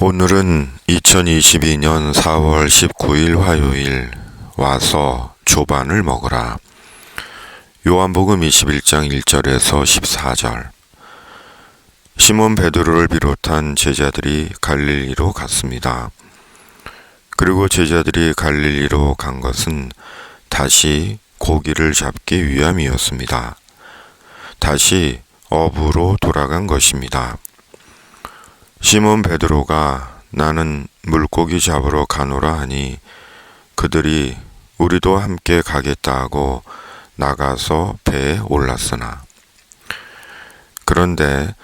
오늘은 2022년 4월 19일 화요일 와서 조반을 먹으라. 요한복음 21장 1절에서 14절. 시몬 베드로를 비롯한 제자들이 갈릴리로 갔습니다. 그리고 제자들이 갈릴리로 간 것은 다시 고기를 잡기 위함이었습니다. 다시 어부로 돌아간 것입니다. 시몬 베드로가 나는 물고기 잡으러 가노라 하니 그들이 우리도 함께 가겠다 하고 나가서 배에 올랐으나 그런데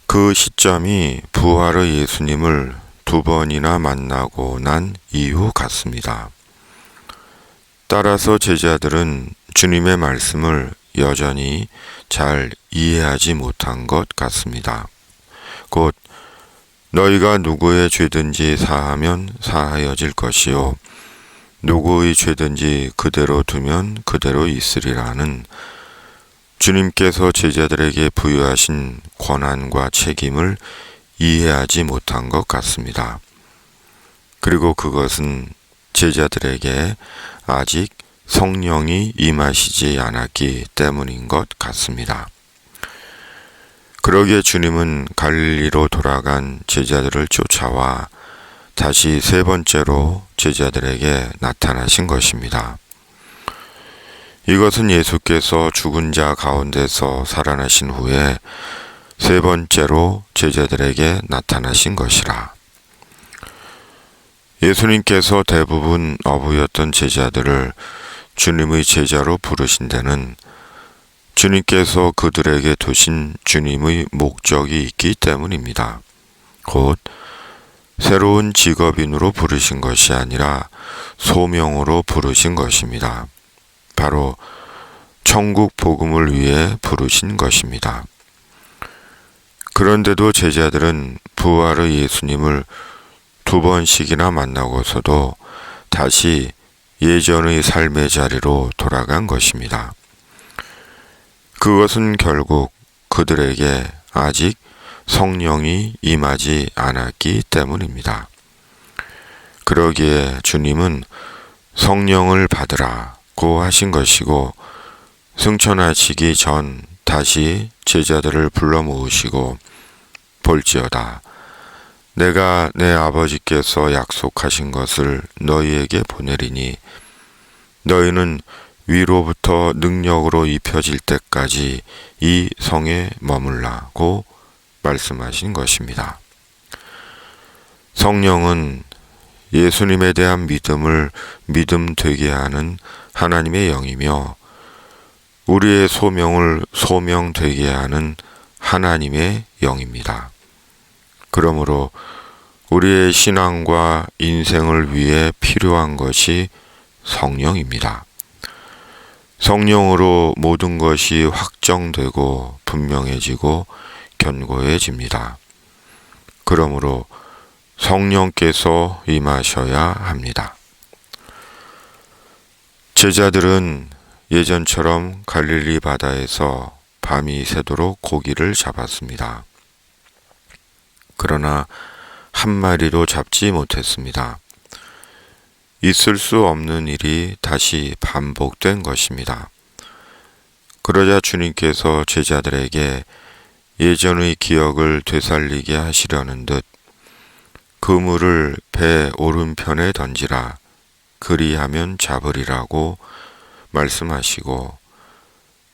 그 시점이 부활의 예수님을 두 번이나 만나고 난 이후 같습니다. 따라서 제자들은 주님의 말씀을 여전히 잘 이해하지 못한 것 같습니다. 곧 너희가 누구의 죄든지 사하면 사하여질 것이요 누구의 죄든지 그대로 두면 그대로 있으리라는 주님께서 제자들에게 부여하신 권한과 책임을 이해하지 못한 것 같습니다. 그리고 그것은 제자들에게 아직 성령이 임하시지 않았기 때문인 것 같습니다. 그러기에 주님은 갈릴리로 돌아간 제자들을 쫓아와 다시 세 번째로 제자들에게 나타나신 것입니다. 이것은 예수께서 죽은 자 가운데서 살아나신 후에 세 번째로 제자들에게 나타나신 것이라. 예수님께서 대부분 어부였던 제자들을 주님의 제자로 부르신 데는 주님께서 그들에게 두신 주님의 목적이 있기 때문입니다. 곧 새로운 직업인으로 부르신 것이 아니라 소명으로 부르신 것입니다. 바로 천국 복음을 위해 부르신 것입니다. 그런데도 제자들은 부활의 예수님을 두 번씩이나 만나고서도 다시 예전의 삶의 자리로 돌아간 것입니다. 그것은 결국 그들에게 아직 성령이 임하지 않았기 때문입니다. 그러기에 주님은 성령을 받으라고 하신 것이고 승천하시기 전 다시 제자들을 불러 모으시고 볼지어다 내가 내 아버지께서 약속하신 것을 너희에게 보내리니 너희는 위로부터 능력으로 입혀질 때까지 이 성에 머물라고 말씀하신 것입니다. 성령은 예수님에 대한 믿음을 믿음 되게 하는 하나님의 영이며 우리의 소명을 소명 되게 하는 하나님의 영입니다. 그러므로 우리의 신앙과 인생을 위해 필요한 것이 성령입니다. 성령으로 모든 것이 확정되고 분명해지고 견고해집니다. 그러므로 성령께서 임하셔야 합니다. 제자들은 예전처럼 갈릴리 바다에서 밤이 새도록 고기를 잡았습니다. 그러나 한 마리도 잡지 못했습니다. 있을 수 없는 일이 다시 반복된 것입니다. 그러자 주님께서 제자들에게 예전의 기억을 되살리게 하시려는 듯 그물을 배 오른편에 던지라 그리하면 잡으리라고 말씀하시고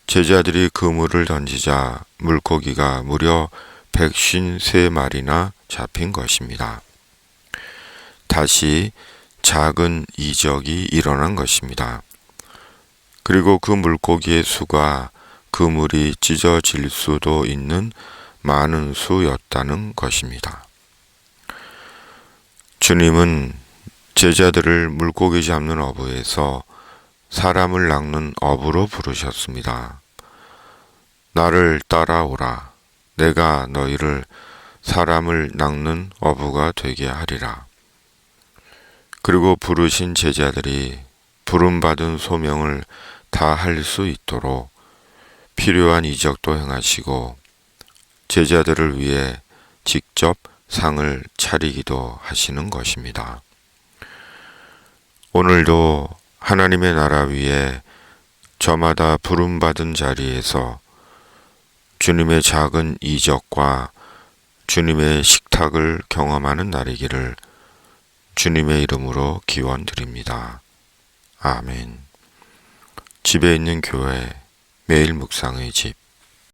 제자들이 그물을 던지자 물고기가 무려 153마리나 잡힌 것입니다. 다시 작은 이적이 일어난 것입니다. 그리고 그 물고기의 수가 그물이 찢어질 수도 있는 많은 수였다는 것입니다. 주님은 제자들을 물고기 잡는 어부에서 사람을 낚는 어부로 부르셨습니다. 나를 따라오라. 내가 너희를 사람을 낚는 어부가 되게 하리라. 그리고 부르신 제자들이 부름받은 소명을 다 할 수 있도록 필요한 이적도 행하시고 제자들을 위해 직접 상을 차리기도 하시는 것입니다. 오늘도 하나님의 나라 위에 저마다 부름받은 자리에서 주님의 작은 이적과 주님의 식탁을 경험하는 날이기를 주님의 이름으로 기원드립니다. 아멘. 집에 있는 교회, 매일 묵상의 집.